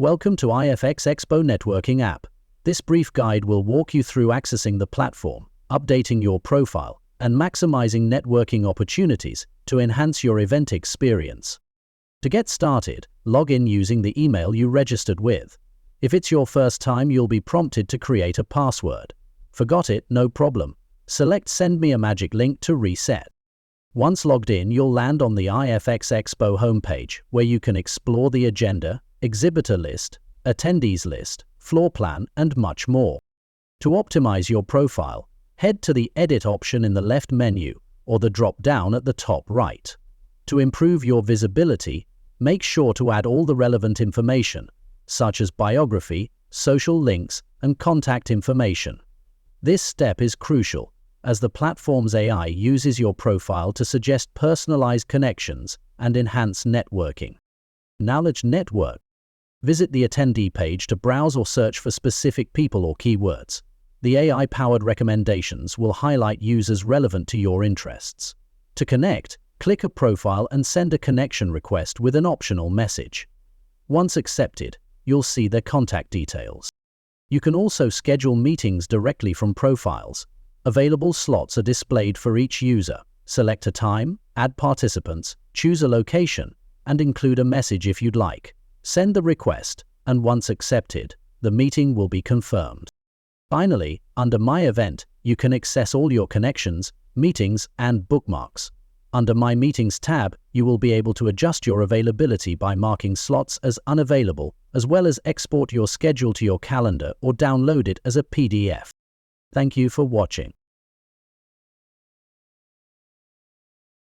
Welcome to iFX Expo Networking app. This brief guide will walk you through accessing the platform, updating your profile, and maximizing networking opportunities to enhance your event experience. To get started, log in using the email you registered with. If it's your first time, you'll be prompted to create a password. Forgot it? No problem. Select Send Me a Magic Link to reset. Once logged in, you'll land on the iFX Expo homepage, where you can explore the agenda, exhibitor list, attendees list, floor plan, and much more. To optimize your profile, head to the Edit option in the left menu or the drop-down at the top right. To improve your visibility, make sure to add all the relevant information, such as biography, social links, and contact information. This step is crucial, as the platform's AI uses your profile to suggest personalized connections and enhance networking. Knowledge Network. Visit the attendee page to browse or search for specific people or keywords. The AI-powered recommendations will highlight users relevant to your interests. To connect, click a profile and send a connection request with an optional message. Once accepted, you'll see their contact details. You can also schedule meetings directly from profiles. Available slots are displayed for each user. Select a time, add participants, choose a location, and include a message if you'd like. Send the request, and once accepted, the meeting will be confirmed. Finally, under My Event, you can access all your connections, meetings, and bookmarks. Under My Meetings tab, you will be able to adjust your availability by marking slots as unavailable, as well as export your schedule to your calendar or download it as a PDF. Thank you for watching.